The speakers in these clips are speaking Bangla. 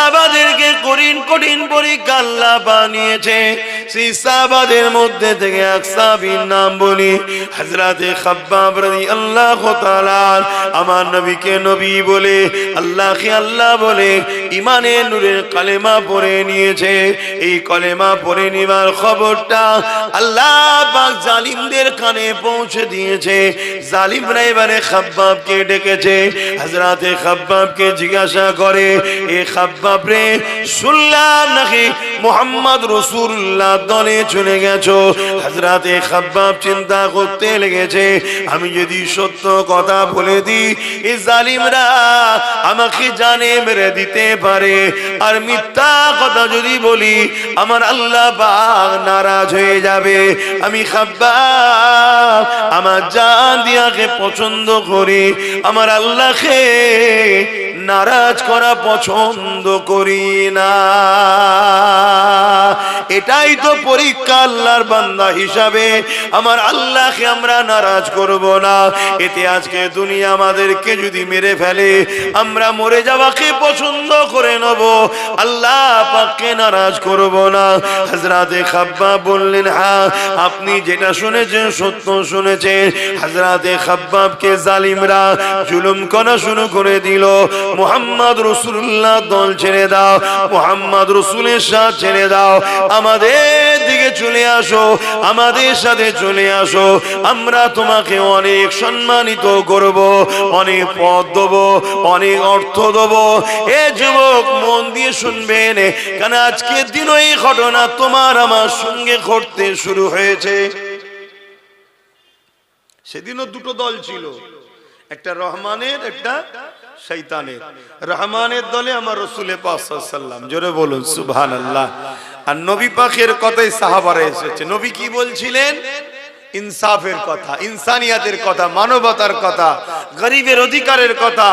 সাহাবাদেরকে কঠিন কঠিন পরীক্ষা আল্লাহ বানিয়েছে। সেই সাহাবাদের মধ্যে থেকে এক সাহাবীর নাম বলি, হযরতে খাব্বাব রাদিয়াল্লাহু তাআলা। আমার নবীকে নবী বলে, আল্লাহকে আল্লাহ বলে ঈমানের নূরের কালেমা পড়ে নিয়েছে। এই কালেমা পড়ে নেওয়ার খবরটা আল্লাহ পাক জালিমদের কানে পৌঁছে দিয়েছে। জালিমরা এবারে খাব্বাবকে ডেকেছে। হযরতে খাব্বাবকে জিজ্ঞাসা করে, এ খাব্বাব রে, শুনলাম নাকি মুহাম্মদ রাসূলুল্লাহ দলে চলে গেছো। হযরতে খাব্বাব চিন্তা করতে লেগেছে, আমি যদি সত্য কথা বলে দিই এই জালিমরা আমাকে জানে মেরে দিতে পারে, আর মিথ্যা কথা যদি বলি আমার আল্লাহ পাক নারাজ হয়ে যাবে। আমি খাব্বাব আমার জান দিয়াকে পছন্দ করি, আমার আল্লাহকে নারাজ করা পছন্দ করি না। এটাই তো পরীক্ষা আল্লাহর বান্দা হিসাবে, আমার আল্লাহকে আমরা নারাজ করব না। এতে আজকে দুনিয়া আমাদেরকে যদি মেরে ফেলে আমরা মরে যাওয়াকে পছন্দ করে নেব, আল্লাহ পাককে নারাজ করব না। হযরতে খাব্বাব বললেন, হ্যাঁ আপনি যেটা শুনেছেন সত্য শুনেছেন। হযরতে খাব্বাবকে জালিমরা জুলুম করা শুরু করে দিল। মুহাম্মদ রাসূলুল্লাহ দল ছেড়ে দাও, মুহাম্মদ রাসূলের সাথে ছেড়ে দাও, আমাদের দিকে চলে আসো, আমাদের সাথে চলে আসো, আমরা তোমাকে অনেক সম্মানিত করব, অনেক পদ দেব, অনেক অর্থ দেব। এ যুবক মন দিয়ে শুনবেন, কারণ আজকের দিন এই ঘটনা তোমার আমার সঙ্গে ঘটতে শুরু হয়েছে। সেদিনও দুটো দল ছিল, একটা রহমানের একটা শয়তানের। রহমানের দলে আমার রাসূল পাক সাল্লাল্লাহু আলাইহি ওয়াসাল্লাম, জোরে বলুন সুবহানাল্লাহ। আর নবী পাকের কথাই সাহাবারা এসেছে। নবী কি বলছিলেন? ইনসাফের কথা, ইনসানিয়াতের কথা, মানবতার কথা, গরিবের অধিকারের কথা,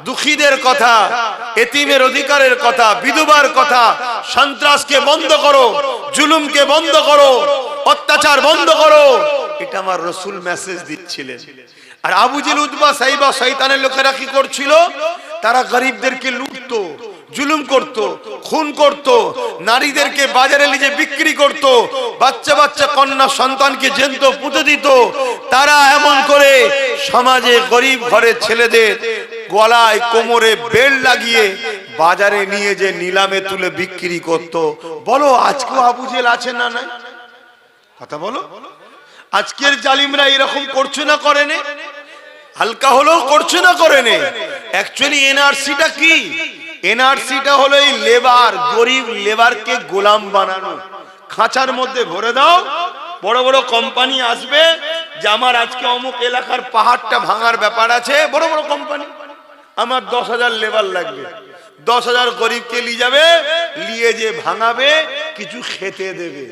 দুঃখীদের কথা, এতিমের অধিকারের কথা, বিধবার কথা। সন্ত্রাসকে বন্ধ করো, জুলুমকে বন্ধ করো, অত্যাচার বন্ধ করো, এটা আমার রাসূল মেসেজ দিচ্ছিলেন। আর আবু জেহেল, উতবা, সাইবা শয়তানের লোকেরা কি করছিল? তারা গরিবদেরকে লুটতো, জুলুম করত, খুন করত, নারীদেরকে বাজারে নিয়ে বিক্রি করত, বাচ্চা বাচ্চা কন্যা সন্তানকে জ্যান্ত পুঁতে দিত। তারা এমন করে সমাজে গরিব ঘরের ছেলেদের গলায় কোমরে বেল্ট লাগিয়ে বাজারে নিয়ে যে নিলামে তুলে বিক্রি করত। বলো আজকেও আবু জেহেল আছে না নাই? কথা বলো। আজকের জালিমরা এরকম করছে না করে নে? হালকা হলেও করছে না করে নে? অ্যাকচুয়ালি এনআরসিটা কি? এনআরসিটা হলো এই লেবার, গরিব লেবারকে গোলাম বানানো। খাঁচার মধ্যে ভরে দাও, বড় বড় কোম্পানি আসবে যে আমার আজকে অমুক এলাকার পাহাড়টা ভাঙার ব্যাপার আছে, বড় বড় কোম্পানি, আমার 10,000 লেবার লাগবে, 10,000 গরিবকে নিয়ে যাবে, নিয়ে যে ভাঙাবে, কিছু খেতে দেবে।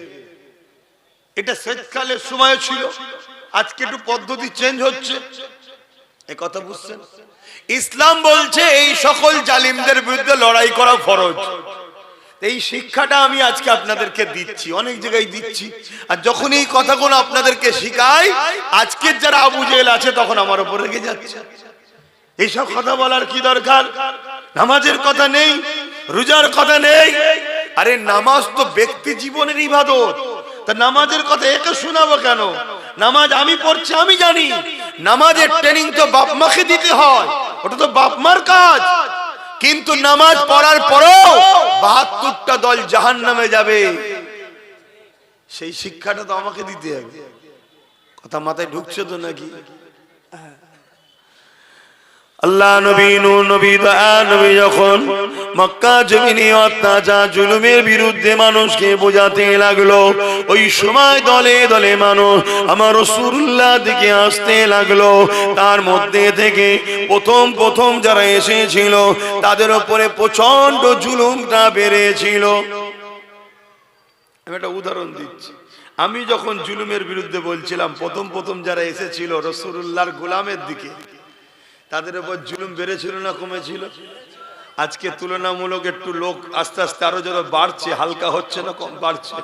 এটা শীতকালের সময় ছিল, আজকে একটু পদ্ধতি চেঞ্জ হচ্ছে। এই কথা বুঝছেন? ইসলাম বলছে এই সকল জালিমদের বিরুদ্ধে লড়াই করা ফরজ। এই শিক্ষাটা আমি আজকে আপনাদেরকে দিচ্ছি, অনেক জায়গায় দিচ্ছি। আর যখন এই কথাগুলো আপনাদেরকে শিখাই, আজকের যারা আবু জেহেল আছে তখন আমার উপর রেগে যাচ্ছে। এইসব কথা বলার কি দরকার? নামাজের কথা নেই, রোজার কথা নেই। আরে নামাজ তো ব্যক্তি জীবনের ইবাদত, তা নামাজের কথা একে শোনাবো কেন? নামাজ আমি পড়ছি, আমি জানি নামাজের ট্রেনিং তো বাপ মাকে দিতে হয়, ওটা তো বাপ মার কাজ। কিন্তু নামাজ পড়ার পরেও 72টা দল জাহান্নামে যাবে, সেই শিক্ষাটা তো আমাকে দিতে হবে। কথা মাথায় ঢুকছে তো নাকি? আল্লাহ নবী নূহ নবী নবী যখন মক্কা জমিনে অত্যাচার জুলুমের বিরুদ্ধে মানুষকে বোঝাতে লাগলো, ওই সময় দলে দলে মানুষ আমার রাসূলুল্লাহ দিকে আসতে লাগলো। তার মধ্যে থেকে প্রথম যারা এসেছিল তাদের উপরে প্রচন্ড জুলুমটা বেড়েছিল। আমি একটা উদাহরণ দিচ্ছি। আমি যখন জুলুমের বিরুদ্ধে বলছিলাম, প্রথম যারা এসেছিল রাসূলুল্লাহর গোলামের দিকে, তাদের উপর জুলুম বেড়েছিল না কমেছিল? আজকে তুলনামূলক একটু লোক আস্তে আস্তে আরো যারা বাড়ছে, হালকা হচ্ছে না কম বাড়ছে?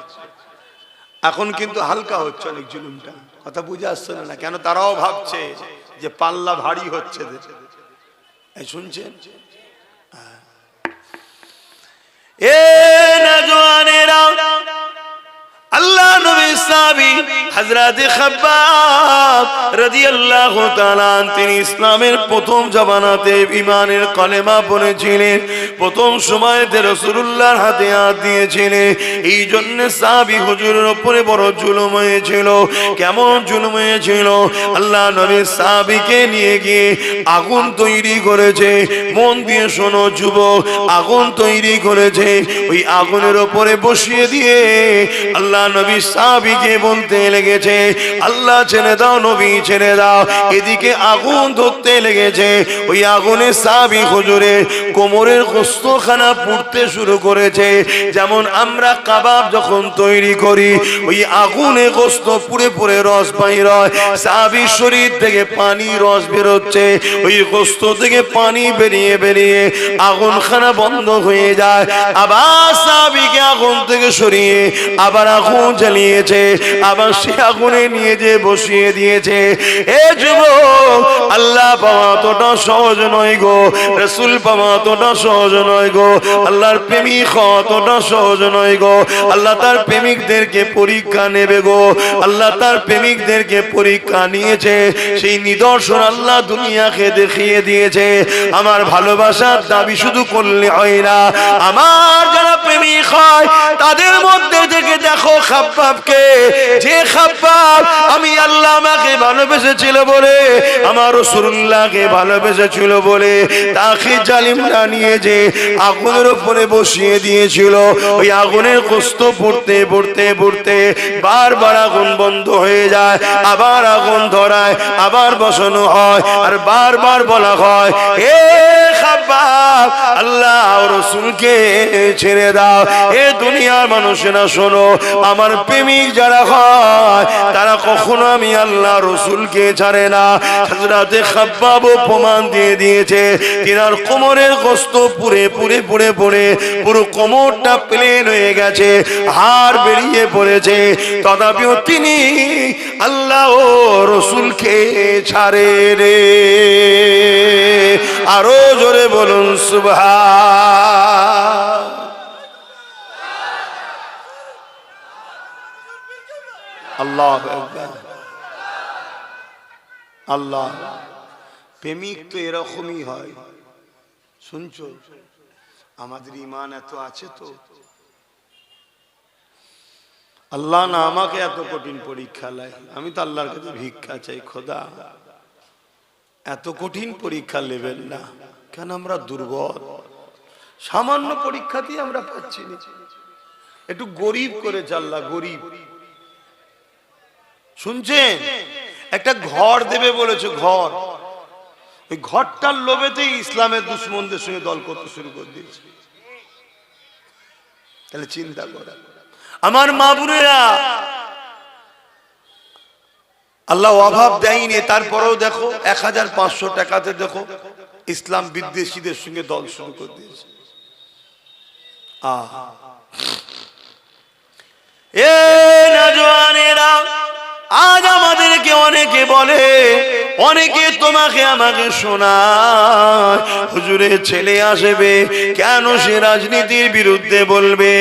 এখন কিন্তু হালকা হচ্ছে অনেক জুলুমটা। কথা বুঝে আসছে না? কেন? তারাও ভাবছে যে পাল্লা ভারী হচ্ছে। শুনছেন? এ নওজওয়ানেরা, আল্লাহ নবী সাহাবী হযরত খাব্বাব রাদিয়াল্লাহু তাআলা তিনি ইসলামের প্রথম জামানাতে ঈমানের কলেমা পড়েছিলেন, প্রথম সময়তে রাসূলুল্লাহর হাতে হাত দিয়েছিলেন। এই জন্য সাহাবী হুজুরের উপরে বড় জুলুম হয়েছিল। কেমন জুলুম হয়েছিল? আল্লাহ নবী সাহাবীকে নিয়ে গিয়ে আগুন তৈরি করেছে। মন দিয়ে শোনো যুবক, আগুন তৈরি করেছে। ওই আগুনের উপরে বসিয়ে দিয়ে আল্লাহ নবী সাহাবীকে বলতে লেগেছে, আল্লাহ ছেড়ে দাও, নবী ছেড়ে দাও। এদিকে আগুন ধরতে লেগেছে। ওই আগুনে সাহাবী হুজুরের কোমরের গোশতখানা পুড়তে শুরু করেছে। যেমন আমরা কাবাব যখন তৈরি করি, ওই আগুনে গোশত পুড়ে পুড়ে রস বাইর হয়, সাহাবীর শরীর থেকে পানি রস বেরোচ্ছে। ওই গোশত থেকে পানি বেরিয়ে বেরিয়ে আগুনখানা বন্ধ হয়ে যায়। আবার সাহাবীকে আগুন থেকে সরিয়ে আবার আগুন জ্বালিয়েছে, আবার সে আগুনে নিয়ে যে বসিয়ে দিয়েছে। এ যুবক, আল্লাহ পাওয়া তোটা সহজ নয় গো, রাসূল পাওয়া তোটা সহজ নয় গো, আল্লাহর প্রেমিক হওয়া তোটা সহজ নয় গো। আল্লাহ তার প্রেমিকদেরকে পরীক্ষা নেবে গো, আল্লাহ তার প্রেমিকদেরকে পরীক্ষা নিয়েছে। সেই নিদর্শন আল্লাহ দুনিয়াকে দেখিয়ে দিয়েছে। আমার ভালোবাসার দাবি শুধু করলে হয় না, আমার যারা প্রেমিক হয় তাদের মধ্যে থেকে দেখো খাব্বাবকে, যে খাব্বাব আমি আল্লাহ আমাকে ভালোবেসেছিল বলে, আমার রাসূলুল্লাহকে ভালোবেসেছিল বলে, তাকে জালিমরা নিয়ে যে আগুনের উপরে বসিয়ে দিয়েছিল। ওই আগুনের কষ্ট পড়তে পড়তে পড়তে বারবার আগুন বন্ধ হয়ে যায়, আবার আগুন ধরায়, আবার বসানো হয়, আর বারবার বলা হয়, এ খাব্বাব আল্লাহ রাসূলকে ছেড়ে দাও। এ দুনিয়ার মানুষেরা শোনো, আমার প্রেমিক যারা হয় তারা কখনো আমি আল্লাহ রাসূলকে ছাড়ে না। হযরত খাব্বাব প্রমাণ দিয়ে দিয়েছে, তিনার কোমরের গোশত পুড়ে পুড়ে পুড়ে পুড়ে পুরো কোমরটা প্লেন হয়ে গেছে, হাড় বেরিয়ে পড়েছে, তথাপিও তিনি আল্লাহ ও রাসূলকে ছাড়ে রে। আরো জোরে বলুন সুবহান। আল্লাহু আকবার। আল্লাহ প্রেমিক তো এরকমই হয়। শুনছো, আমাদের ঈমান এত আছে তো, আল্লাহ না আমাকে এত কঠিন পরীক্ষা লাই, আমি তো আল্লাহর কাছে ভিক্ষা চাই, খোদা এত কঠিন পরীক্ষা নেবেন না। কেন আমরা দুর্বল, সামান্য পরীক্ষাতেই আমরা পাচ্ছি না। একটু গরিব করেছে আল্লাহ, গরিব। শুনছেন, একটা ঘর দেবে বলেছে, ঘর, ওই ঘরটার লোভেতেই ইসলামের দুশমনদের সঙ্গে দল করতে শুরু করে দিয়েছে। তাহলে চিন্তা করা, আমার মা বোনেরা, আল্লাহ অভাব দেয়নি, তারপরেও দেখো 1500 টাকাতে দেখো ইসলাম বিদ্বেষীদের সঙ্গে দল শুরু করে দিয়েছে। এ নওজওয়ানেরা, আজ আমাদেরকে অনেকে বলে, অনেকে তোমাকে আমাকে শোনায়, হুজুরের ছেলে আসবে কেন সে রাজনীতির বিরুদ্ধে বলবে।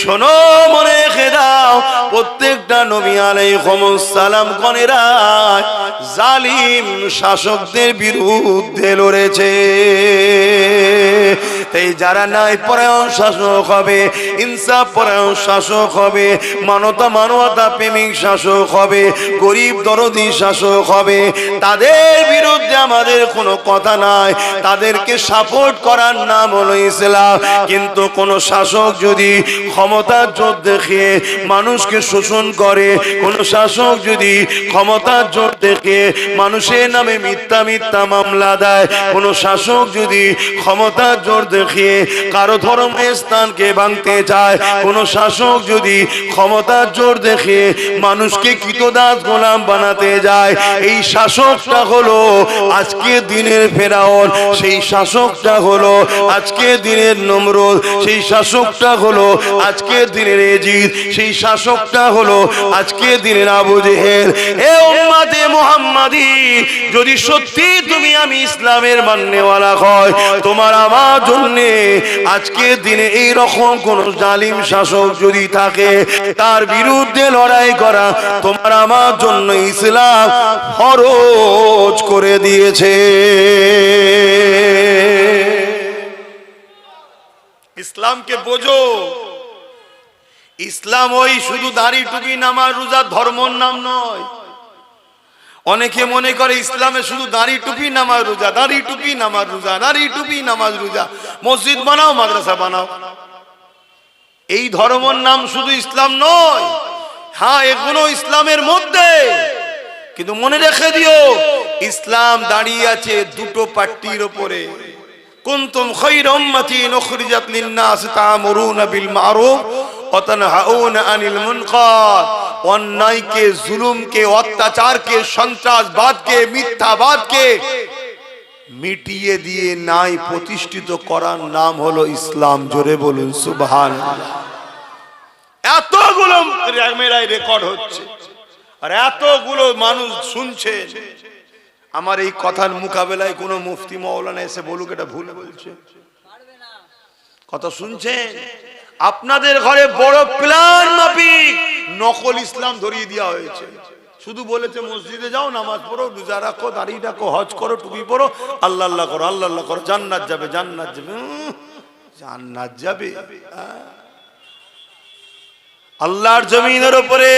শোনো, মনে রেখে দাও, প্রত্যেকটা নবী আলাইহিস সালাম গণেরা জালিম শাসকদের বিরুদ্ধে লড়েছে। তাই যারা ন্যায় পরায়ণ শাসক হবে, ইনসাফ পরায়ণ শাসক হবে, মানবতা প্রেমিক শাসক হবে, গরিব দরদি শাসক হবে, তাদের বিরুদ্ধে আমাদের কোনো কথা নাই, তাদেরকে সাপোর্ট করার নাম হলো ইসলাম। কিন্তু কোন শাসক যদি ক্ষমতার জোর দেখিয়ে মানুষকে শোষণ করে, কোন শাসক যদি ক্ষমতার জোর দেখিয়ে মানুষের নামে মিথ্যা মিথ্যা মামলা দেয়, কোন শাসক যদি ক্ষমতার জোর দেখিয়ে কারো ধর্মের স্থানকে ভাঙতে চায়, কোন শাসক যদি ক্ষমতার জোর দেখিয়ে মানুষকে কৃতদাস গোলাম বানাতে যায়, এই শাসকটা হলো আজকে দিনের ফেরাউন, সেই শাসকটা হলো আজকে দিনের নমরুদ, সেই শাসকটা হলো আজকে দিনের এজিদ, সেই শাসকটা হলো আজকে দিনের আবু জেহেল। এ উম্মতে মুহাম্মাদি, যদি সত্যি তুমি আমি ইসলামের মাননেওয়ালা হয়, তোমার আমার জন্য জন্যে আজকে দিনে এই রকম কোন জালিম শাসক যদি থাকে তার বিরুদ্ধে লড়াই করা তোমার আমার জন্য ইসলাম ফরজ করে দিয়েছে। ইসলামকে বোঝো। ইসলাম ওই শুধু দাড়ি টুপি নামাজ রোজা ধর্মর নাম নয়। অনেকে মনে করে ইসলামে শুধু দাড়ি টুপি নামাজ রোজা, দাড়ি টুপি নামাজ রোজা, দাড়ি টুপি নামাজ রোজা, মসজিদ বানাও মাদ্রাসা বানাও। এই ধর্মর নাম শুধু ইসলাম নয়। হ্যাঁ, এগুলো ইসলামের মধ্যে, কিন্তু মনে রেখে দিও ইসলাম দাঁড়িয়ে আছে দুটো পাট্টির উপরে। কুনতুম খায়রা উম্মাতিন উখরিজাত লিন-নাস তা'মুরুনা বিল মা'রুফ ওয়া তানহাউনা আনিল মুনকার। অন্যায়কে, জুলুমকে, অত্যাচারকে, সন্ত্রাসবাদকে, মিথ্যাবাদকে মিটিয়ে দিয়ে ন্যায় প্রতিষ্ঠিত করার নাম হলো ইসলাম। জোরে বলুন সুবহানাল্লাহ। এতগুলো ক্যামেরায় রেকর্ড হচ্ছে আর এতগুলো মানুষ শুনছে। আমার এই কথার মোকাবেলায় কোনো মুফতি মাওলানা এসে বলুক এটা ভুল বলছে? কথা শুনছেন? আপনাদের ঘরে বড় প্ল্যান মাফিক নকল ইসলাম ধরিয়ে দেওয়া হয়েছে। শুধু বলেছে মসজিদে যাও, নামাজ পড়ো, রোজা রাখো, দাঁড়িয়ে রাখো, হজ করো, টুপি পরো, আল্লাহ আল্লাহ করো, আল্লাহ আল্লাহ করো, জান্নাত যাবে, জান্নাত যাবে, জান্নাত যাবে। আল্লাহর জমিনের উপরে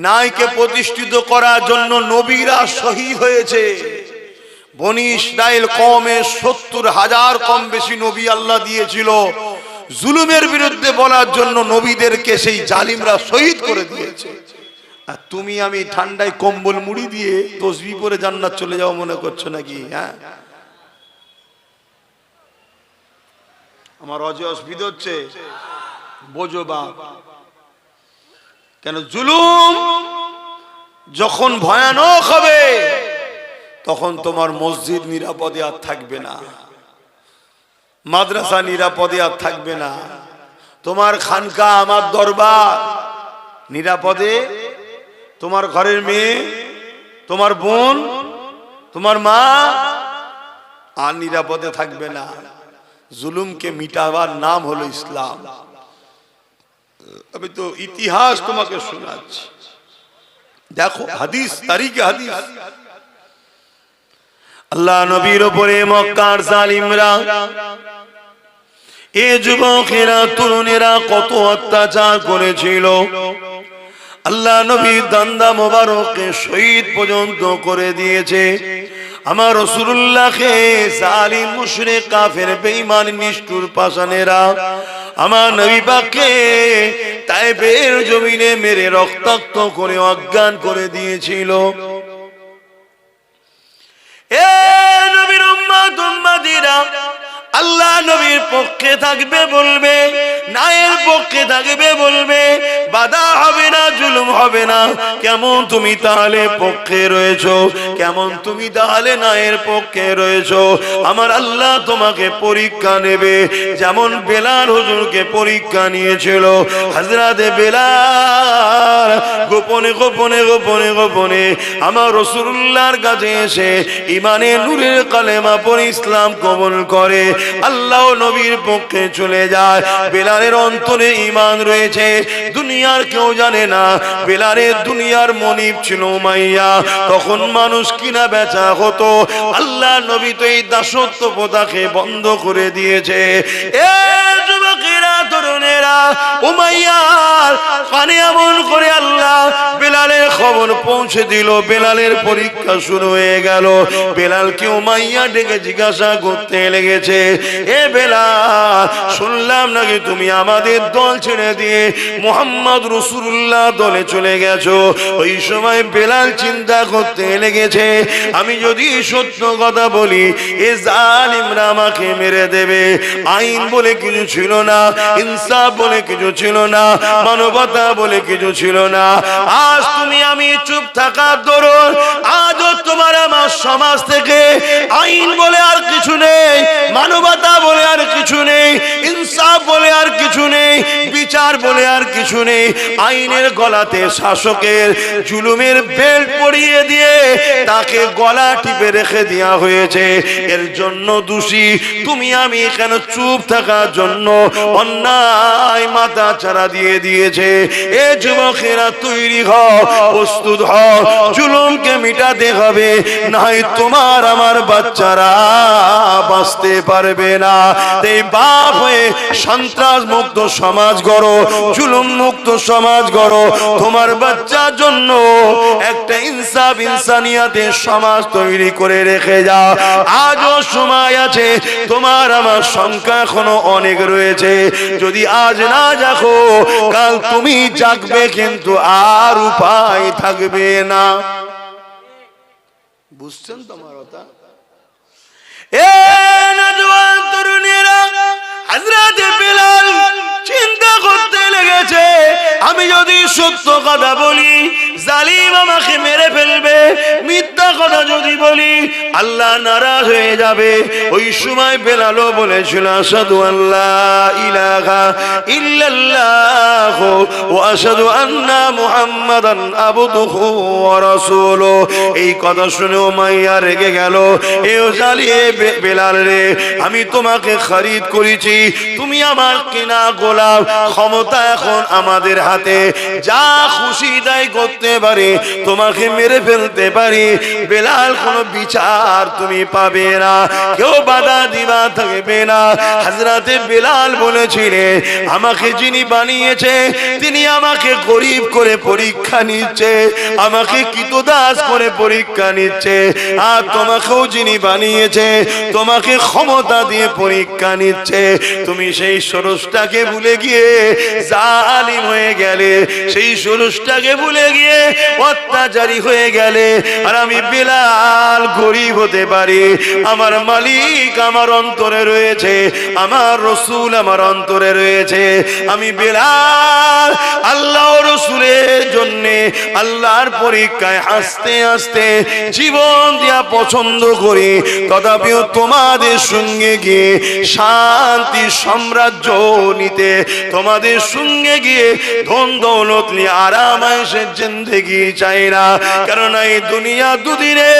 ন্যায়কে প্রতিষ্ঠিত করার জন্য নবীরা শহীদ হয়েছে। বনি ইসরাইল কওমে 70,000 কম বেশি নবী আল্লাহ দিয়েছিল। জুলুমের বিরুদ্ধে বলার জন্য নবীদেরকে সেই জালিমরা শহীদ করে দিয়েছে। আর তুমি আমি ঠান্ডায় কম্বল মুড়ি দিয়ে তসবিহ পরে জান্নাত চলে যাও মনে করছো নাকি? হ্যাঁ, আমার অসুবিধা হচ্ছে, বোঝো বাপ। কেন জুলুম যখন ভয়ানক হবে তখন তোমার মসজিদ নিরাপদে আর থাকবে না, মাদ্রাসা নিরাপদে আর থাকবে না, তোমার খানকা আমার দরবার নিরাপদে, তোমার ঘরের মেয়ে, তোমার বোন, তোমার মা আর নিরাপদে থাকবে না। জুলুমকে মিটাবার নাম হলো ইসলাম। আমি তো ইতিহাস তোমাকে শোনাচ্ছি, দেখো হাদিস, তারিখে হাদিস। আল্লাহ নবীর উপরে মক্কার জালিমরা, এ যুবকেরা, তরুণেরা কত অত্যাচার করেছিল। আল্লাহ নবী দান্দা মোবারককে শহীদ পর্যন্ত করে দিয়েছে। আমার রাসূলুল্লাহকে জালিম মুশরিক কাফের বেঈমান নিষ্ঠুর পাষাণেরা আমার নবী পাককে তায়েফের জমিনে মেরে রক্তাক্ত করে অজ্ঞান করে দিয়েছিল। এ নবীর উম্মত উম্মতিরা, আল্লাহ নবীর পক্ষে থাকবে বলবে, ন্যায়ের পক্ষে থাকবে বলবে, বাধা হবে না, জুলুম হবে না। কেমন তুমি তাহলে পক্ষে রয়েছো? কেমন তুমি তাহলে ন্যায়ের পক্ষে রয়েছো? আমার আল্লাহ তোমাকে পরীক্ষা নেবে, যেমন বেলাল হুজুরকে পরীক্ষা নিয়েছিল। হযরতে বেলাল গোপনে গোপনে গোপনে গোপনে আমার রাসূলুল্লাহর কাছে এসে ইমানে নূরের কালেমা পড়ে ইসলাম কবুল করে আল্লাহ নবীর পক্ষে চলে যায়। বেলালের অন্তরে ঈমান রয়েছে, দুনিয়ার কেউ জানে না। বেলালের দুনিয়ার মনিব ছিল উমাইয়া। তখন মানুষ কিনা বেচা হতো। আল্লাহ নবী তো এই দাসত্ব প্রথাকে বন্ধ করে দিয়েছে। এ যুবকেরা, তরুণেরা, উমাইয়ার কানে এমন করে আল্লাহ বেলালের খবর পৌঁছে দিল। বেলালের পরীক্ষা শুরু হয়ে গেল। বেলালকে উমাইয়া ডেকে জিজ্ঞাসা করতে লেগেছে, এ বেলাল, শুনলাম নাকি তুমি আমাদের দল ছেড়ে দিয়ে মুহাম্মদ রাসূলুল্লাহ দলে চলে গেছো। ওই সময় বেলাল চিন্তা করতে লেগেছে, আমি যদি সত্য কথা বলি এ জালিমরা আমাকে মেরে দেবে। আইন বলে কিছু ছিল না, ইনসাফ ইনসাফ বলে কিছু ছিল না, মানবতা বলে কিছু ছিল না। আজ তুমি আমি চুপ থাকার দরুন আজও তোমার আমার সমাজ থেকে আইন বলে আর কিছু নেই, মানবতা বলে আর কিছু নেই, ইনসাফ বলে আর কিছু নেই, বিচার বলে আর কিছু নেই। আইনের গলাতে শাসকের জুলুমের বেল্ট পরিয়ে দিয়ে তাকে গলা টিপে রেখে দেওয়া হয়েছে। এর জন্য দোষী তুমি আমি কেন চুপ থাকার জন্য অন্যায় মাথা চারা দিয়ে দিয়েছে। এ যুবকেরা তৈরি হও, প্রস্তুত হও, জুলুমকে মিটাতে হবে, নাই তোমার আমার বাচ্চারা বাঁচতে পারবে না। তাই বাপ হয়ে সন্ত্রাস মুক্ত সমাজ গড়ো, জুলুম মুক্ত সমাজ গড়ো। তোমার বাচ্চার জন্য একটা ইনসাফ ইনসানিয়াতের সমাজ তৈরি করে রেখে যাও। আজও সময় আছে, তোমার আমার সংখ্যা এখনো অনেক রয়েছে। যদি আজ না জাগো কাল তুমি জাগবে, কিন্তু আর উপায় থাকবে না। বুঝছেন তোমার কথা? এ নওজোয়ান তরুণীরা, হযরত বিলাল চিন্তা করতে লেগেছে, আমি যদি সত্য কথা বলি জালিম আমাকে মেরে ফেলবে, মিথ্যা কথা যদি বলি আল্লাহ নারাজ হয়ে যাবে। ওই সময় বেলালও বলেছিল আশহাদু আল্লা ইলাহা ইল্লাল্লাহ ওয়া আশহাদু আন্না মুহাম্মাদান আবদুহু ওয়া রাসূলুহু। এই কথা শুনে উমাইয়া রেগে গেল, এও জালিয়ে বেলাল রে, আমি তোমাকে খরিদ করেছি, তুমি আমার কেনা গোলাম, ক্ষমতা এখন আমাদের হাতে, যা খুশি তাই করতে পারি, তোমাকে মেরে ফেলতে পারি। বেলাল কোনো বিচার তুমি পাবে না, কেউ বাধা দিবা থাকবে না। হযরতে বেলাল বলেছিলেন আমাকে যিনি বানিয়েছে তিনি আমাকে গরীব করে পরীক্ষা নিচ্ছে, আমাকে কৃতদাস করে পরীক্ষা নিচ্ছে। আর তোমাকেও যিনি বানিয়েছে তোমাকে ক্ষমতা দিয়ে পরীক্ষা নিচ্ছে। তুমি সেই ষোড়শটাকে ভুলে গিয়ে জালিম হয়ে গেলে, সেই ষোড়শটাকে ভুলে গিয়ে অত্যাচারী হয়ে গেলে। আর আমি বেলাল গরীব হতে পারি, আমার মালিক আমার অন্তরে রয়েছে, আমার রসুল আমার অন্তরে রয়েছে। আমি বেলাল আল্লাহ রসুলের জন্য আল্লাহর পরীক্ষায় আস্তে আস্তে জীবন দিয়া পছন্দ করি, তথাপিও তোমাদের সঙ্গে গিয়ে শান্তি সাম্রাজ্য নিতে, তোমাদের সঙ্গে গিয়ে ধন দৌলত নিয়ে আরাম আয়েশের জিন্দেগি চাই না। কারণ এই দুনিয়া দুদিনে,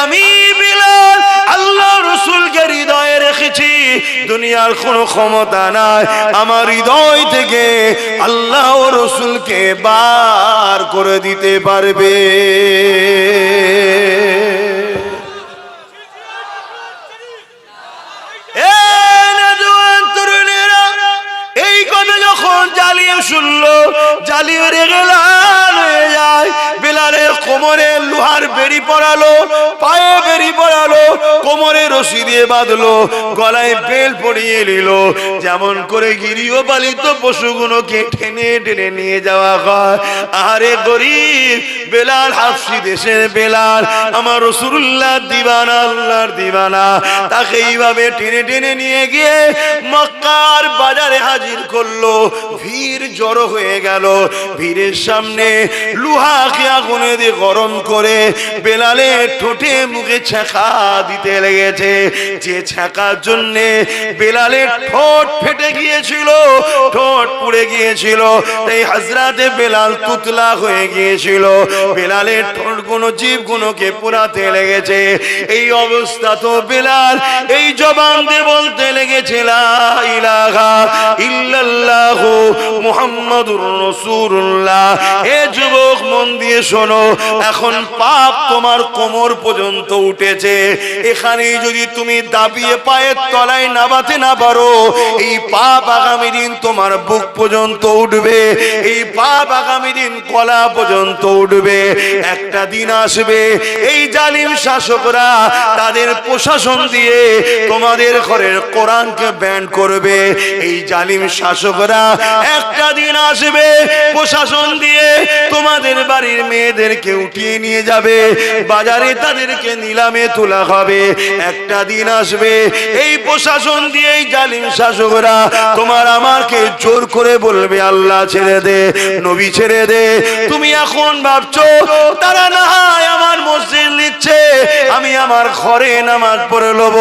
আমি বিলাল আল্লাহ রসুলকে হৃদয়ে রেখেছি, দুনিয়ার কোনো ক্ষমতা নাই আমার হৃদয় থেকে আল্লাহ রসুলকে বার করে দিতে পারবে। এই কথা যখন জালিম শুনলো, জালিম রেগে লাল হয়ে যায়। বেলালের কোমরে লোহার বেড়ি পরালো, পায়ে বেড়ি পরালো, কোমরে রশি দিয়ে বাঁধলো, গলায় বেল পরিয়ে নিল। যেমন করে গৃহপালিত পশুগুলোকে টেনে টেনে নিয়ে যাওয়া হয়। আরে গরিব বেলাল, হাফসি দেশের বেলাল, আমার রাসূলুল্লাহ দিবানা, আল্লাহর দিবানা, তাকে এইভাবে টেনে টেনে নিয়ে গিয়ে মক্কার বাজারে হাজির করলো। ভিড় জড়ো হয়ে গেল, ভিড়ের সামনে লোহাকে আগুনে দিয়ে গরম করে বেলালের ঠোঁটে মুখে ছ্যাঁকা দিতে লেগেছে। যে ছ্যাঁকার জন্য বেলালের ঠোঁট ফেটে গিয়েছিল, ঠোঁট পুড়ে গিয়েছিল, তাই হযরতে বেলাল তুতলা হয়ে গিয়েছিল। বেলালের ঠোঁট গুলো, জীব গুলোকে পোড়াতে লেগেছে। এই অবস্থা তো বেলাল এই জবান দিয়ে বলতে লেগেছে লা ইলাহা ইল্লাল্লাহ মুহাম্মাদুর রাসূলুল্লাহ। এ যুবক মন দিয়ে শোনো, এখন পাপ তোমার কোমর পর্যন্ত উঠেছে, এখানেই যদি তুমি দাবিয়ে পায়ের তলায় নামাতে না পারো, এই পাপ আগামী দিন তোমার বুক পর্যন্ত উঠবে, এই পাপ আগামী দিন গলা পর্যন্ত উঠবে। একটা দিন আসবে এই জালিম শাসকরা তাদের প্রশাসন দিয়ে তোমাদের ঘরের কোরআনকে ব্যান করবে। এই জালিম শাসকরা একটা দিন আসবে প্রশাসন দিয়ে তোমাদের বাড়ির মেয়েদেরকে উঠিয়ে নিয়ে যাবে, বাজারে তাদেরকে নিলামে তোলা হবে। একটা দিন আসবে এই প্রশাসন দিয়ে এই জালিম শাসকরা তোমার আমাকে জোর করে বলবে আল্লাহ ছেড়ে দে, নবী ছেড়ে দে। তুমি এখন ভাবছো তারা না হয় আমার মসজিদ নিচ্ছে, আমি আমার ঘরে নামাজ পড়ে লব।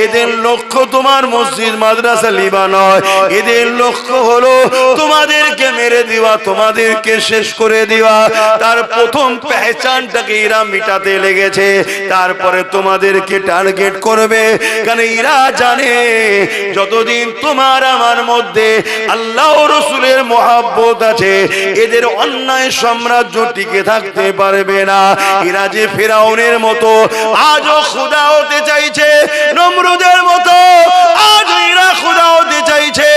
এদের লক্ষ্য তোমার মসজিদ মাদ্রাসা লিবা নয়, এদের লক্ষ্য হলো তোমাদেরকে মেরে দেওয়া, তোমাদেরকে শেষ করে দেওয়া। তার প্রথম পেহচানটাকে এরা মিটাতে লেগেছে, তারপরে তোমাদেরকে টার্গেট করবে। কারণ এরা জানে যতদিন তোমার আমার মধ্যে আল্লাহ ও রাসূলের মহব্বত আছে, এদের অন্যায় সাম্রাজ্য টিকে থাকতে পারবে না। এরা যে ফেরাউনের মতো আজও খোদা হতে চাইছে, নমরুদের মতো আজও এরা খোদা হতে চাইছে।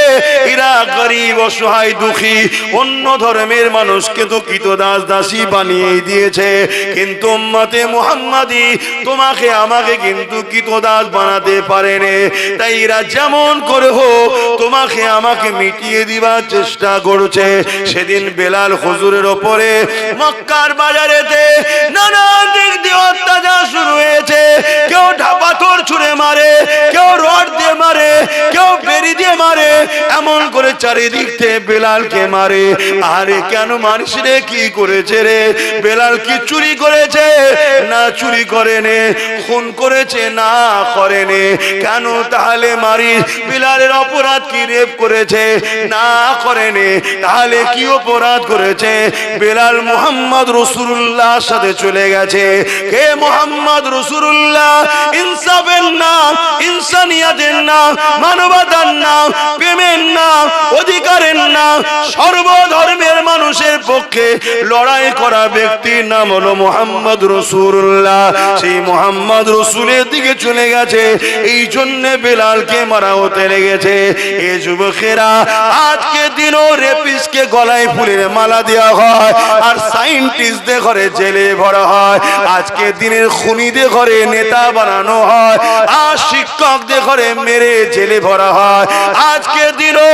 এরা গরিব অসহায় দুঃখী অন্য ধর্মের মানুষকে তো কৃতদাস দাসী বানিয়ে দিয়েছে, কিন্তু উম্মতে মুহাম্মাদি তোমাকে আমাকে কিন্তু কৃতদাস বানাতে পারেনি। তাই এরা যেমন করে হোক তোমাকে আমাকে মিটিয়ে দিবার চেষ্টা করছে। সেদিন বেলাল হুজুরের ওপরে মক্কার বাজারেতে নানা দিক দিয়ে অত্যাচার শুরু হয়েছে। কেউ পাথর ছুঁড়ে মারে, কেউ রড দিয়ে মারে, কেউ বেরি দিয়ে মারে, এমন করে চারিদিক থেকে বেলালকে মারে। আরে কেন মারিস রে? কি করেছে রে? বেলাল কি চুরি করেছে? না চুরি করেনি। খুন করেছে? না করেনি। কেন তাহলে মারিস? বেলালের অপরাধ কি? রেপ করেছে? না করেনি। তাহলে কি অপরাধ করেছে? বেলাল মুহাম্মদ রাসূলুল্লাহর সাথে চলে গেছে। কে মুহাম্মদ রাসূলুল্লাহ? ইনসাফের নাম, ইনসানিয়াতের নাম, মানবতার নাম, প্রেমের নাম, অধিকারের নাম, সর্বধর্মের মানুষের পক্ষে লড়াই করা ব্যক্তির নাম হলো মুহাম্মদ রাসূলুল্লাহ। সেই মুহাম্মদ রাসূলের দিকে চলে গেছে, এই জন্য বেলালকে মারা হতে লেগেছে। এ যুবকেরা আজকে দিনও রেপিস্টকে গলায় ফুলের মালা দেওয়া হয়, আর সায়েন্টিস্টদের ঘরে জেলে ভরা হয়। আজকে দিনের খুনিদের ঘরে নেতা বানানো হয়, আর শিক্ষকদের ঘরে মেরে জেলে ভরা হয়। আজকে দিনও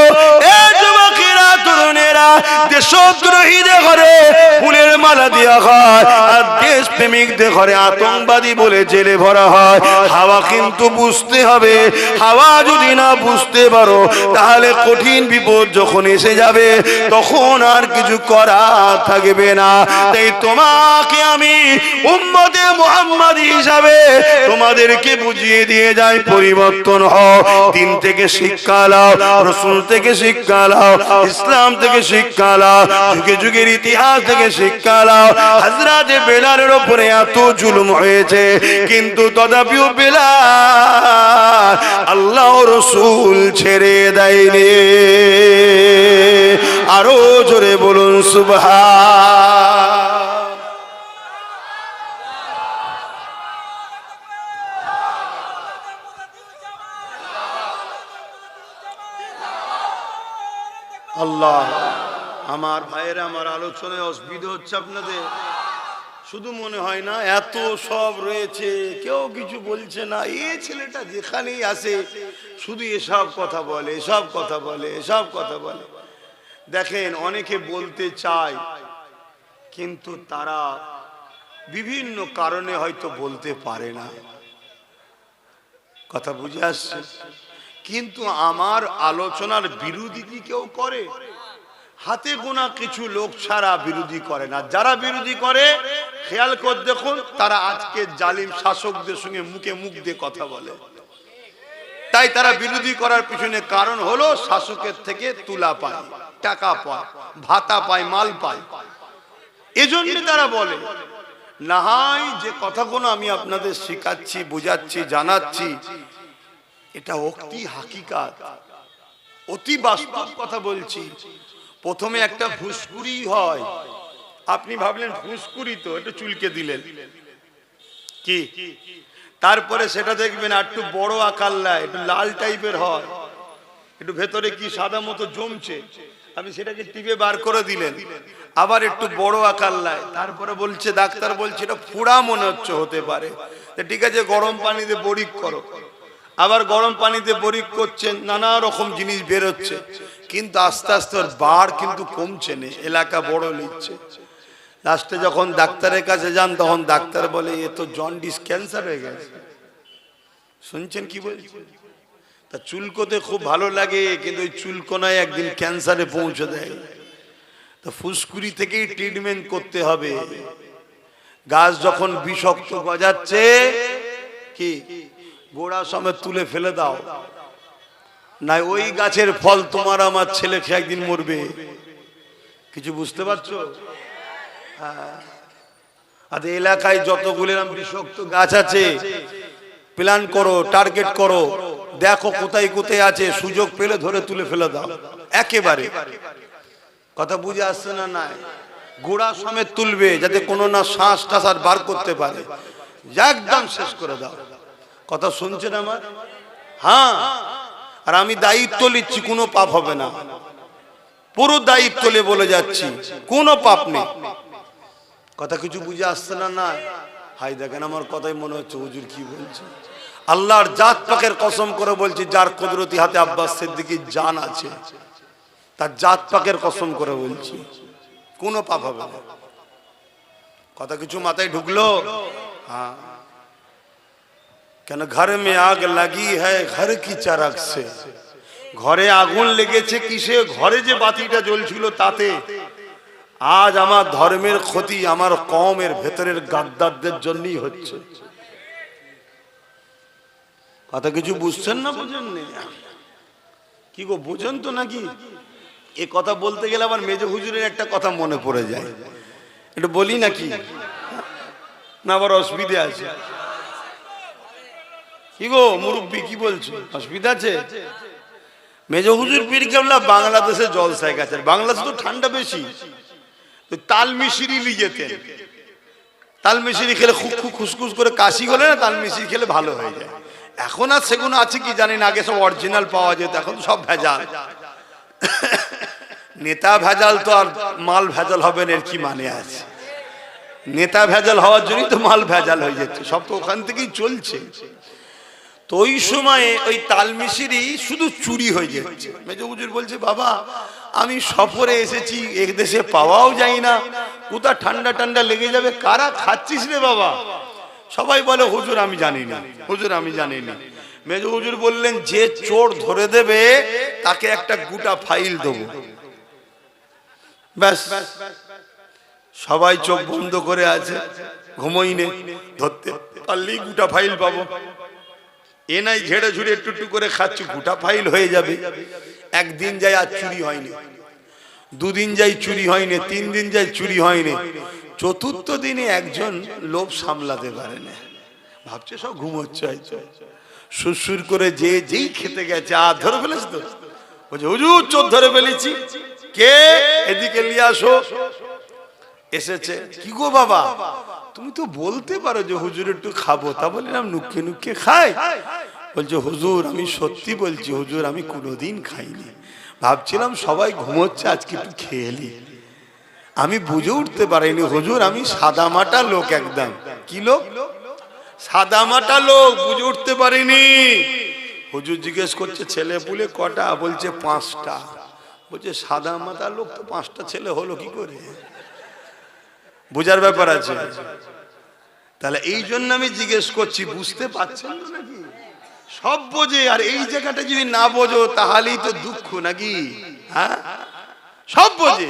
এই যুবকেরা তরুণেরা দেশদ্রোহীদের ঘরে ফুলের মালা দেওয়া হয়, আর দেশ প্রেমিকদের ঘরে আতঙ্কবাদী বলে জেলে ভরা হয়। হাওয়া কিন্তু বুঝতে হবে, হাওয়া যদি না বুঝতে পারো তাহলে কঠিন বিপদ যখন এসে যাবে তখন আর কিছু করা থাকবে না। তাই তোমাকে আমি উম্মতে মুহাম্মাদী হিসাবে তোমাদেরকে বুঝিয়ে দিয়ে যাই, পরিবর্তন হও, দিন থেকে শিক্ষা লাও, রাসূল থেকে শিক্ষা লাও, ইসলাম থেকে শিক্ষা লাও, যুগে যুগের ইতিহাস থেকে শিক্ষা লাও। হযরতে বেলালের উপরে এত জুলুম হয়েছে, কিন্তু তথাপিও বেলাল আল্লাহ রাসূল ছেড়ে দেয়নি। আরো জোরে বলুন সুবহান। আল্লাহ, আমার ভাইয়েরা, আমার আলোচনায় অসুবিধা হচ্ছে আপনাদের? শুধু মনে হয় না এত সব রয়েছে, কেউ কিছু বলছে না। এই ছেলেটা যেখানেই আসে শুধু এসব কথা বলে, এসব কথা বলে, এসব কথা বলে। দেখেন, অনেকে বলতে চায় কিন্তু তারা বিভিন্ন কারণে হয়তো বলতে পারে না। কথা বুঝে আসছে? কিন্তু আমার আলোচনার বিরোধী কি কেউ করে? হাতে গোনা কিছু লোক ছাড়া বিরোধী করে না। যারা বিরোধী করে খেয়াল করে দেখুন, তারা আজকে জালিম শাসকদের সঙ্গে মুখে মুখ দিয়ে কথা বলে। তাই তারা বিরোধী করার পিছনে কারণ হলো শাসকের থেকে তুলা পায়, টাকা পায়, ভাতা পায়, মাল পায়, এজন্য তারা বলে। না হয় যে কথাগুলো আমি আপনাদের শেখাচ্ছি, বোঝাচ্ছি, জানাচ্ছি, এটা অতি হাকিকাত, অতি বাস্তব কথা বলছি। প্রথমে একটা ফুসকুড়ি হয়, আপনি ভাবলেন ফুসকুড়ি তো একটু চুলকে দিলেন কি, তারপরে সেটা দেখবেন একটু বড় আকার লায়, একটু লাল টাইপের হয়, একটু ভেতরে কি সাদা মতো জমছে, আপনি সেটাকে টিপে বার করে দিলেন, আবার একটু বড় আকার লায়, তারপরে বলছে ডাক্তার বলছে এটা ফোড়া মনে হচ্ছে, হতে পারে, ঠিক আছে গরম পানিতে বরিক করো। আবার গরম পানিতে বরিক করছেন, নানা রকম জিনিস বেরোচ্ছে, কিন্তু আস্তে আস্তে ওর বার কিন্তু কমছে না, এলাকা বড় নিচ্ছে। লাস্টে যখন ডাক্তারের কাছে যান তখন ডাক্তার বলে এ তো জন্ডিস, ক্যান্সার হয়ে গেছে। শুনছেন কি বলছি? তা চুলকোতে খুব ভালো লাগে, কিন্তু ওই চুলকোনায় একদিন ক্যান্সারে পৌঁছে দেয়। তো ফুসকুড়ি থেকেই ট্রিটমেন্ট করতে হবে। গাছ যখন বিষাক্ত গজাচ্ছে, কি গোড়া সমেত তুলে ফেলে দাও, না ওই গাছের ফল তোমার আমার ছেলে খেয়ে একদিন মরবে। কিছু বুঝতে পারছো? হ্যাঁ। আর এলাকায় যতগুলো বিষাক্ত গাছ আছে প্ল্যান করো, টার্গেট করো, দেখো কোথায় কোথায় আছে, সুযোগ পেলে ধরে তুলে ফেলে দাও একেবারে। কথা বুঝে আসছে না? নাই গোড়া সমেত তুলবে, যাতে কোনো না শ্বাস টাস আর বার করতে পারে, একদম শেষ করে দাও। কথা শুনছেন আমার? হ্যাঁ। আর আমি দায়িত্ব নিচ্ছি, কোনো পাপ হবে না, পুরো দায়িত্ব নিয়ে বলে যাচ্ছি, কোনো পাপ নেই। কথা কিছু বুঝে আসছে না? না হাই দেখেন আমার কথাই মনে হচ্ছে হুজুর কি বলছে। আল্লাহর জাত পাকের কসম করে বলছি, যার কুদরতি হাতে আব্বাস সিদ্দিকীর জান আছে, তার জাত পাকের কসম করে বলছি, কোনো পাপ হবে না। কথা কিছু মাথায় ঢুকলো? হ্যাঁ। কেন ঘর মে আগ লাগি হ্যায় ঘর কি চারাক সে, ঘরে আগুন লেগেছে কিসে? ঘরে যে বাতিটা জ্বলছিল তাতে। আজ আমার ধর্মের ক্ষতি আমার কওমের ভেতরের গাদ্দারদের জন্যই হচ্ছে। কথা কিছু বুঝছেন না? বুঝেন না? কি গো বুঝেন তো নাকি? এ কথা বলতে গেলে আবার মেজো হুজুরের একটা কথা মনে পড়ে যায়, একটু বলি নাকি? না আবার অসুবিধা আছে? কি গো মুরব্বী কি বলছো, অসুবিধা আছে? মেজো হুজুর পীর কেবলা বাংলাদেশে জলসায় গেছে, বাংলাদেশে তো ঠান্ডা বেশি, তো তাল মিশরি নিয়ে যেতেন। তাল মিশরি খেলে খুসখুস করে কাশি গলে না, তাল মিশরি খেলে ভালো হয়ে যায়। এখন আর সেগুলো আছে কি জানি না, আগে সব অরিজিনাল পাওয়া যেত, এখন সব ভেজাল। নেতা ভেজাল তো আর মাল ভেজাল হবে না, এর কি মানে আছে? নেতা ভেজাল হওয়ার জন্যই তো মাল ভেজাল হয়ে যাচ্ছে, সব তো ওখান থেকেই চলছে। তো ওই সময়ে ওই তালমিশরি শুধু চুরি হয়ে যাচ্ছে। মেজো হুজুর বলছে, বাবা আমি সফরে এসেছি, এক দেশে পাওয়াও যায় না, কোথা ঠান্ডা ঠান্ডা লেগে যাবে, কারা খাচ্ছিস রে বাবা? সবাই বলে হুজুর আমি জানি না, হুজুর আমি জানি না। মেজো হুজুর বললেন, যে চোর ধরে দেবে তাকে একটা গোটা ফাইল দেবো। ব্যাস, সবাই চোখ বন্ধ করে আছে, ঘুমোইনে, ধরতে পারলেই গোটা ফাইল পাবো। এ নাই ঝেড়ে ঝুড়ে একটু একটু করে খাচ্ছি, গোটা ফাইল হয়ে যাবে। একদিন যাই আর চুরি হয়নি, দুদিন যাই চুরি হয়নি, 3 দিন যাই চুরি হয়নি, চতুর্থ দিনে একজন লোভ সামলাতে পারে না, ভাবছে সব ঘুমোচ্ছে হয়তো, সুরসুর করে যে যেই খেতে গেছে, আর ধরে ফেলেছে তো, বলছে হুজুর চোর ধরে ফেলেছি। কে? এদিকে নিয়ে আসো। এসেছে। কি গো বাবা, তুমি তো বলতে পারো যে হুজুর একটু খাবো, তা বললাম নুকে নুকে খাই। বলছে হুজুর আমি সত্যি বলছি, হুজুর আমি কোনোদিন খাইনি, ভাবছিলাম সবাই ঘুমোচ্ছে আজকে একটু খেয়ে নি। আমি বুঝে উঠতে পারিনি হুজুর, আমি সাদামাটা লোক একদম। কি লোক? সাদামাটা লোক, বুঝে উঠতে পারিনি। হুজুর জিজ্ঞেস করছে ছেলে পুলে কটা? বলছে 5টা। বলছে সাদামাটা লোক তো 5টা ছেলে হলো কি করে? বোঝার ব্যাপার আছে। তাহলে এই জন্য আমি জিজ্ঞেস করছি, বুঝতে পারছেন নাকি? সব বোঝে, আর এই জায়গাটা যদি না বোঝো তাহলেই তো দুঃখ নাকি? হ্যাঁ, সব বোঝে,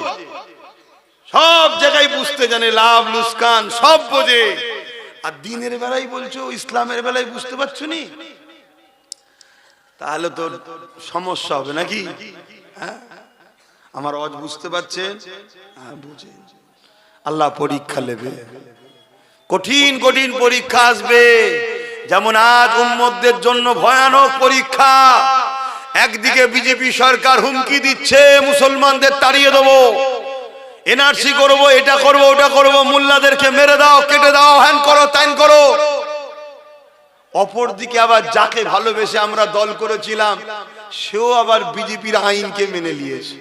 সব জায়গায় বুঝতে জানে, লাভ লুসকান সব বোঝে। আর দিনের বেলায় বলছো, ইসলামের বেলায় বুঝতে পারছো নি, তাহলে তো সমস্যা হবে নাকি? হ্যাঁ, আমার আওয়াজ বুঝতে পারছেন? হ্যাঁ বুঝে। আল্লাহ পরীক্ষা নেবে, কঠিন কঠিন পরীক্ষা আসবে। যেমন আজ উম্মতদের জন্য ভয়ানক পরীক্ষা। একদিকে বিজেপি সরকার হুমকি দিচ্ছে মুসলমানদের তাড়িয়ে দেবো, এনআরসি করবো, এটা করবো, ওটা করবো, মোল্লাদেরকে মেরে দাও, কেটে দাও, হ্যান করো, ত্যান করো। অপরদিকে আবার যাকে ভালোবেসে আমরা দল করেছিলাম, সেও আবার বিজেপির আইনকে মেনে নিয়েছে।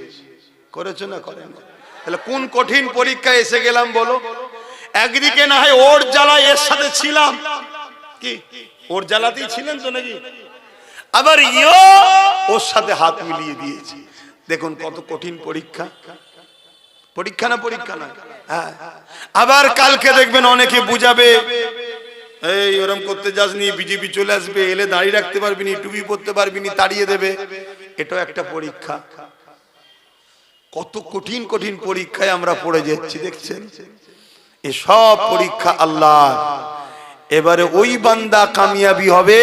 করেছে না? করেন। তাহলে কোন কঠিন পরীক্ষা এসে গেলাম বলো? একদিকে না হয় ওর জ্বালায় এর সাথে ছিলাম, কি ওর জ্বালাতেই ছিলেন তো নাকি, আবার ইও ওর সাথে হাত মিলিয়ে দিয়েছি। দেখুন কত কঠিন পরীক্ষা। পরীক্ষা না? পরীক্ষা না? হ্যাঁ। আবার কালকে দেখবেন অনেকে বুঝাবে এই ওরম করতে যাসনি, বিজেপি চলে আসবে, এলে দাঁড়িয়ে রাখতে পারবি নি, টুপি পরতে পারবি নি, তাড়িয়ে দেবে। এটাও একটা পরীক্ষা। কত কঠিন কঠিন পরীক্ষায় আমরা পড়ে যাচ্ছি দেখছেন। এই সব পরীক্ষা আল্লাহ। এবারে ওই বান্দা কামিয়াবি হবে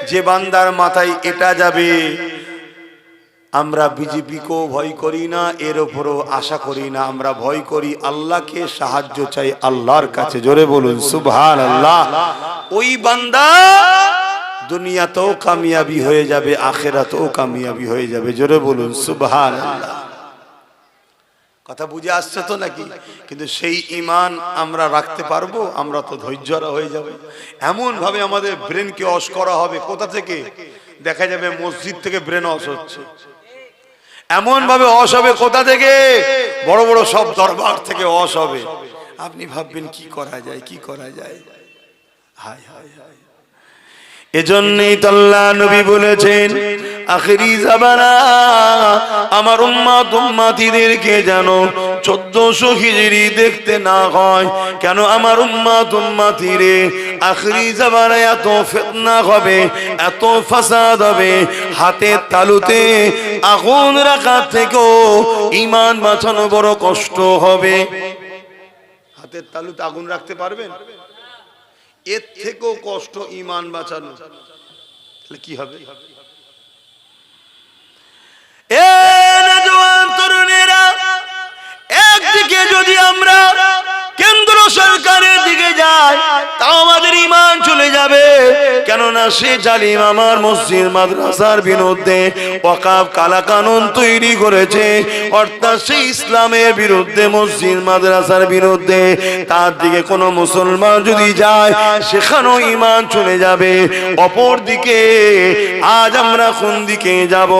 যে বান্দার মাথায় এটা যাবে, আমরা বিজেপিকেও ভয় করি না, এর উপরও আশা করি না, আমরা ভয় করি আল্লাহকে, সাহায্য চাই আল্লাহর কাছে। জোরে বলুন সুবহানাল্লাহ। ওই বান্দা দুনিয়াতেও কামিয়াবি হয়ে যাবে, আখিরাতেও কামিয়াবি হয়ে যাবে। জোরে বলুন সুবহানাল্লাহ। কথা বুঝে আসছে তো নাকি? কিন্তু সেই ঈমান আমরা রাখতে পারবো? আমরা তো ধৈর্যরা হয়ে যাবে। এমন ভাবে আমাদের ব্রেনকে ওয়াশ করা হবে, কোথা থেকে? দেখা যাবে মসজিদ থেকে ব্রেন ওয়াশ হচ্ছে। এমন ভাবে ওয়াশ হবে, কোথা থেকে? বড় বড় সব দরবার থেকে ওয়াশ হবে। আপনি ভাববেন কি করা যায়, কি করা যায়। হায় হায় হায়। এজন্যই তো আল্লাহ নবী বলেছেন আখিরি জামানা আমার উম্মত উম্মতিদেরকে যেন 1400 হিজরি দেখতে না হয়। কেন? আমার উম্মত উম্মতিরে আখিরি জামানায় এত ফিতনা হবে, এত ফাসাদ হবে, হাতের তালুতে আগুন রাখার থেকেও ঈমান বাঁচানো বড় কষ্ট হবে। হাতের তালুতে আগুন রাখতে পারবেন? এর থেকেও কষ্ট ঈমান বাঁচানো। তাহলে কি হবে? এ নওজোয়ান তরুণেরা, একদিকে যদি আমরা কেন্দ্র সরকারের দিকে যাই তাও আমাদের ঈমান চলে যাবে। কেননা সে জালিম আমার মসজিদ মাদ্রাসার বিরুদ্ধে ওয়াকফ কালা কানুন তৈরি করেছে, অর্থাৎ সে ইসলামের বিরুদ্ধে, মসজিদ মাদ্রাসার বিরুদ্ধে। তার দিকে কোন মুসলমান যদি যায় সেখানেও ঈমান চলে যাবে। অপর দিকে আজ আমরা কোন দিকে যাব?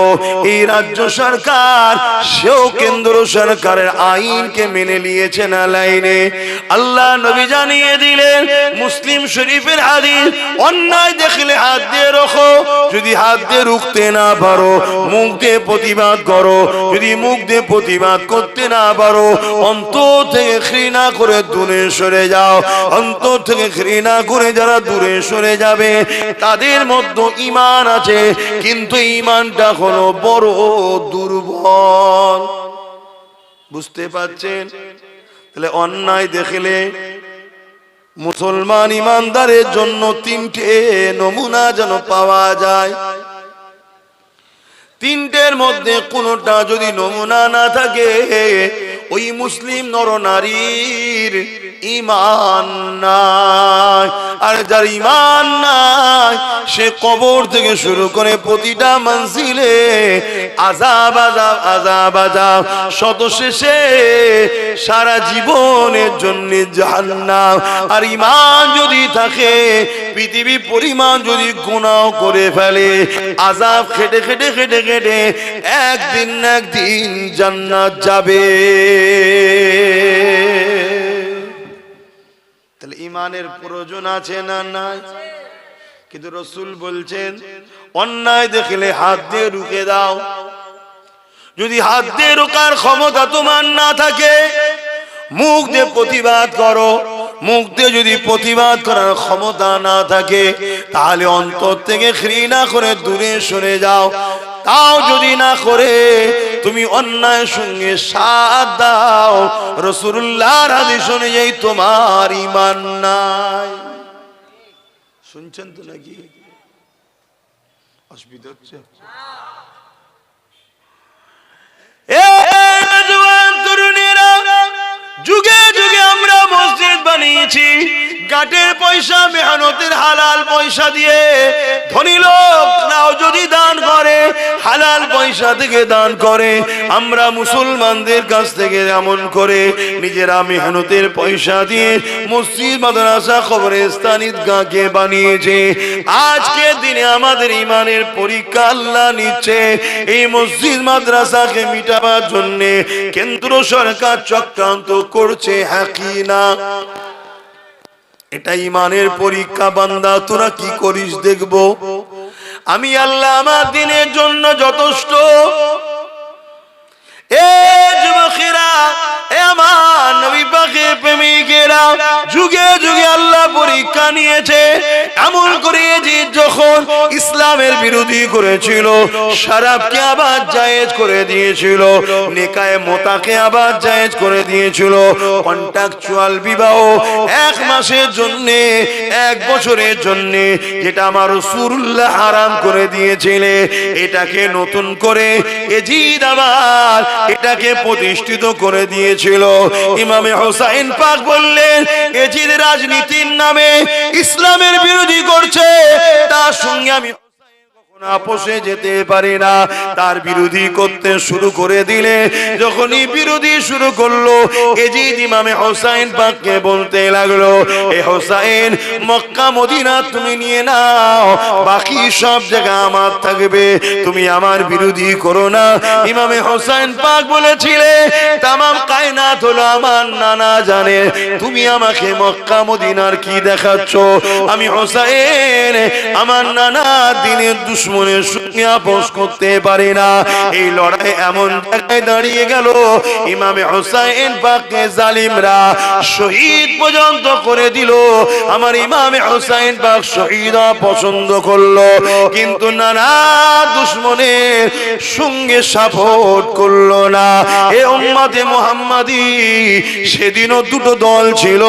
এই রাজ্য সরকার সেও কেন্দ্র সরকারের আইনকে মেনে নিয়েছে না লাইনে। আল্লাহ নবী জানিয়ে দিলেন মুসলিম শরীফের হাদিস, অন্যায় দেখলে হাত দিয়ে রাখো, যদি হাত দিয়ে রুখতে না পারো মুখ দিয়ে প্রতিবাদ করো, যদি মুখ দিয়ে প্রতিবাদ করতে না পারো অন্তর থেকে ঘৃণা করে দূরে সরে যাও। অন্তর থেকে ঘৃণা করে যারা দূরে সরে যাবে তাদের মধ্যে ঈমান আছে, কিন্তু ঈমানটা হলো বড় দুর্বল। বুঝতে পারছেন? তাহলে অন্যায় দেখলে মুসলমান ইমানদারের জন্য 3টে নমুনা যেন পাওয়া যায়। 3টের মধ্যে কোনটা যদি নমুনা না থাকে ওই মুসলিম নরনারীর ঈমান নাই। আর যার ঈমান নাই সে কবর থেকে শুরু করে প্রতিটা মঞ্জিলে আযাব আযাব আযাব আযাব, সর্বশেষে সারা জীবনের জন্য জাহান্নাম। আর ঈমান যদি থাকে, পৃথিবী পরিমাণ যদি গুনাহ করে ফেলে, আযাব খেটে খেটে খেটে খেটে একদিন না একদিন জান্নাত যাবে। তাহলে ঈমানের প্রয়োজন আছে না নাই? কিন্তু রাসূল বলছেন অন্যায় দেখলে হাত দিয়ে রুখে দাও। যদি হাত দিয়ে রোকার ক্ষমতা তোমার না থাকে মুখ দিয়ে প্রতিবাদ করো। মুখ দিয়ে যদি প্রতিবাদ করার ক্ষমতা না থাকে তাহলে অন্তর থেকে ঘৃণা করে দূরে সরে যাও। তাও যদি না করে তুমি অন্যায়ের সঙ্গে সাথ দাও, রাসূলুল্লাহর হাদিস অনুযায়ী তোমার ঈমান নাই। শুনছেন তো নাকি? অসুবিধা হচ্ছে? যুগে যুগে আমরা মসজিদ বানিয়েছি গাটের পয়সা, মেহনতের হালাল পয়সা দিয়ে। ধনী লোকরাও যদি দান করে হালাল পয়সা থেকে দান করে। আমরা মুসলমানদের কাছ থেকে এমন করে নিজেরা মেহনতের পয়সা দিয়ে মসজিদ মাদ্রাসা কবরস্থান ঈদগাহকে বানিয়েছে। আজকের দিনে আমাদের ঈমানের পরীক্ষা আল্লাহ নিচ্ছে। এই মসজিদ মাদ্রাসাকে মিটাবার জন্য কেন্দ্র সরকার চক্রান্ত করছে, হ্যাঁ কি না? এটা ঈমানের পরীক্ষা। বান্দা তোরা কি করিস দেখবো। আমি আল্লাহ আমার দিনের জন্য যথেষ্ট। এ যুবকেরা, এ আমার নবী পাকের প্রেমিকেরা যুগে যুগে আল্লাহ পরীক্ষা নিয়েছে। এমন করে যে যখন ইসলামের বিরোধী করেছিল, শরাবকে আবার জায়েজ করে দিয়েছিল, নিকায়ে মোতাকে আবার জায়েজ করে দিয়েছিল, কন্ট্রাকচুয়াল বিবাহ 1 মাসের জন্য 1 বছরের জন্য যেটা আমার রাসূলুল্লাহ হারাম করে দিয়েছিলে, এটাকে নতুন করে এজিদ আবার এটাকে প্রতিষ্ঠিত করে দিয়েছিল। ইমামে হোসাইন পাক বললেন, এজিদ রাজনীতির নামে ইসলামের বিরোধী করছে, তার সঙ্গে আমি আপোষে যেতে পারি না। তার বিরোধী করতে শুরু করে দিলে, যখনই বিরোধী শুরু করলো, এজিদ ইমামে হোসাইন পাককে বলতে লাগলো, এ হোসাইন, মক্কা মদিনা তুমি নিয়ে নাও, বাকি সব জায়গা আমার থাকবে, তুমি আমার বিরোধী করো না। ইমামে হোসাইন পাক বলেছিলে, তামাম কায়নাত হলো আমার নানা জানে, তুমি আমাকে মক্কা মদিনার কি দেখাচ্ছ? আমি হোসাইন আমার নানা দিনের দুশ্মনের সঙ্গে আপোষ করতে পারি না। এই লড়াই এমন জায়গায় দাঁড়িয়ে গেল, ইমামে হোসাইন পাককে জালিমরা শহীদ পর্যন্ত করে দিল। আমার ইমামে হোসাইন পাক শহীদ পছন্দ করলো, কিন্তু নানা দুশ্মনের সঙ্গে সাপোর্ট করলো না। এ উম্মতে মুহাম্মাদি সেদিনও দুটো দল ছিল,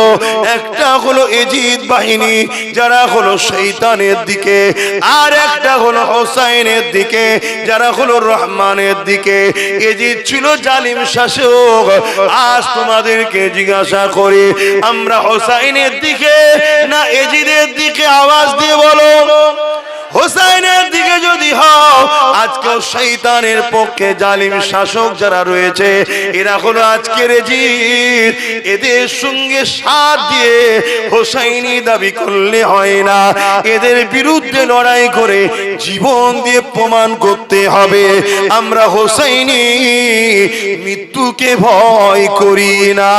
একটা হলো এজিদ বাহিনী যারা হলো শয়তানের দিকে, আর একটা হলো হোসাইনের দিকে যারা হলো রহমানের দিকে। এজিদ ছিল জালিম শাসক। আজ তোমাদেরকে জিজ্ঞাসা করি, আমরা হোসাইনের দিকে না এজিদের দিকে? আওয়াজ দিয়ে বলো। হোসাইনের দিকে যদি হও, আজকেও শয়তানের পক্ষে জালিম শাসক যারা রয়েছে, এরা হলো আজকের এজিদ। এদের সঙ্গে সাথ দিয়ে হোসাইনি দাবি করলে হয় না, এদের বিরুদ্ধে লড়াই করে জীবন দিয়ে প্রমাণ করতে হবে আমরা হোসাইনি মৃত্যুকে ভয় করি না।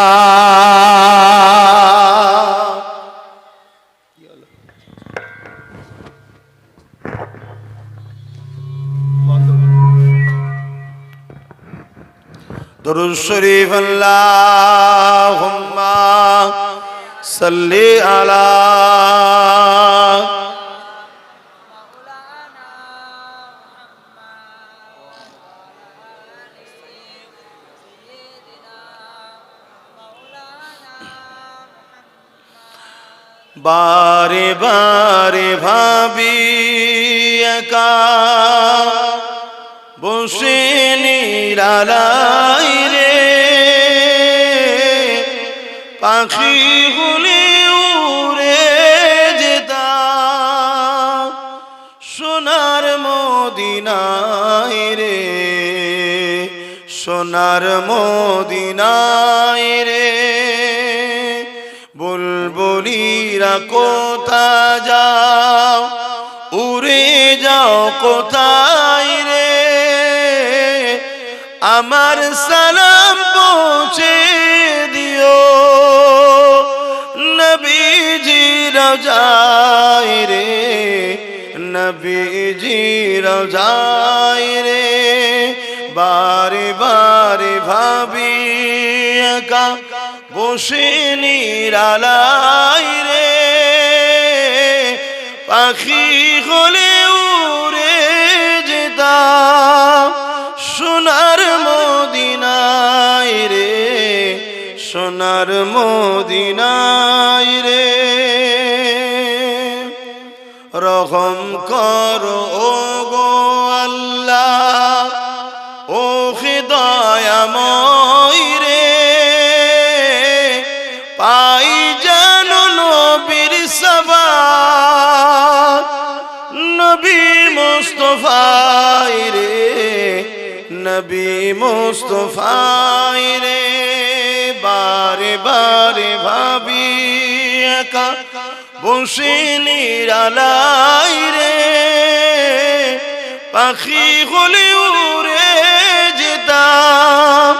दुरूद शरीफ अल्लाहुम्मा सल्ली अला बारे बारे भाबी एका বসে নিরালাই রে, পাখি হলে উড়ে যেতাম সোনার মদিনায় রে, সোনার মদিনায় রে। বুলবুলিরা কোথা যাও, উড়ে যাও কোথায় রে, আমার সালাম পৌঁছে দিও নবীজি রওজায় রে, নবীজি রওজায় রে। বারে বারে ভাবি একা বসে নিরালাই রে, পাখি হলে উড়ে যেতাম সোনার মদিনায় রে, সোনার মদিনায় রে। রহম করো ও গো আল্লাহ, ও দয়াময় রে, পাই জানো নবীর সাবাত, নবী মুস্তাফায় রে, নবী মুস্তাফায় রে। বারে বারে ভাবি একা বসে নিরালাই রে, পাখি হলে উড়ে যেতাম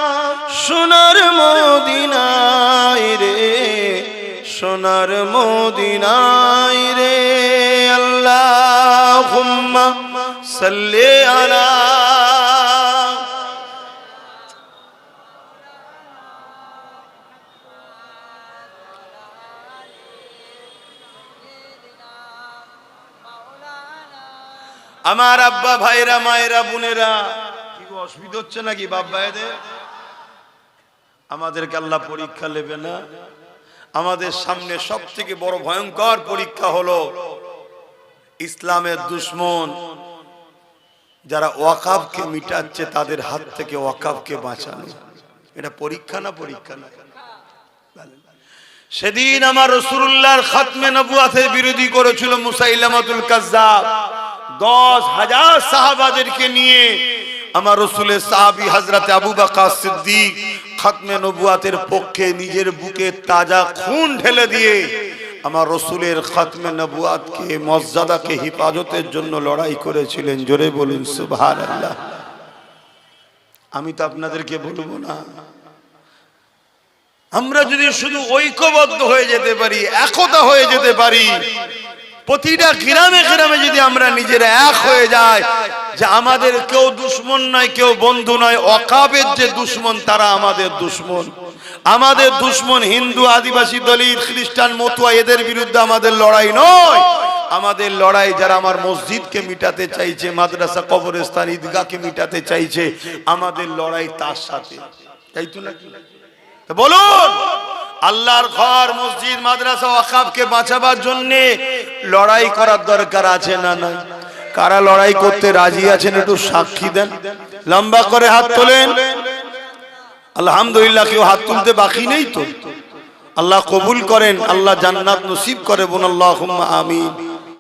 সোনার মদিনায় রে, সোনার মদিনায় রে। আল্লাহুম্মা সাল্লি আলা আমার আব্বা ভাইরা মায়েরা বোনেরা, কি অসুবিধা হচ্ছে নাকি বাপ ভাইদের? আমাদেরকে আল্লাহ পরীক্ষা নেবে না? আমাদের সামনে সব থেকে বড় ভয়ঙ্কর পরীক্ষা হলো ইসলামের দুশ্মন যারা ওয়াকাফকে মিটাচ্ছে তাদের হাত থেকে ওয়াকাফকে বাঁচানো। এটা পরীক্ষা না? পরীক্ষা না? সেদিন আমার রাসূলুল্লাহর খাতমে নবুয়াতের বিরোধী করেছিল মুসাইলামাতুল কাজ্জাব। 10,000 সাহাবাদেরকে নিয়ে আমার রাসূলের সাহাবী হযরত আবু বকর সিদ্দিক খাতমে নবুয়াতের পক্ষে নিজের বুকে তাজা খুন ঢেলে দিয়ে আমার রাসূলের খাতমে নবুয়াতকে মর্যাদাকে হেফাজতের জন্য লড়াই করেছিলেন। জোরে বলুন সুবহানাল্লাহ। আমি তো আপনাদেরকে বলবো না, আমরা যদি শুধু ঐক্যবদ্ধ হয়ে যেতে পারি, একতা হয়ে যেতে পারি, প্রতিটা গ্রামে গ্রামে যদি আমরা নিজেরা এক হয়ে যাই যে আমাদের কেউ দুশমন নয়, কেউ বন্ধু নয়, ওয়াকাফের যে দুশমন তারা আমাদের দুশমন। আমাদের দুশমন হিন্দু, আদিবাসী, দলিত, খ্রিস্টান, মতুয়া, এদের বিরুদ্ধে আমাদের লড়াই নয়। আমাদের লড়াই যারা আমার মসজিদকে মিটাতে চাইছে, মাদ্রাসা, কবরস্থান, ঈদগাহকে মিটাতে চাইছে, আমাদের লড়াই তার সাথে। তাই তো নাকি? বলুন, আল্লাহর ঘর, মসজিদ, মাদ্রাসা, ওয়াকাফকে বাঁচাবার জন্য লড়াই করার দরকার আছে না নাই? কারা লড়াই করতে রাজি আছেন একটু সাক্ষী দেন, লম্বা করে হাত তোলেন। আলহামদুলিল্লাহ, কেউ হাত তুলতে বাকি নেই তো? আল্লাহ কবুল করেন, আল্লাহ জান্নাত নসিব করে, বোন আল্লাহুম্মা আমিন।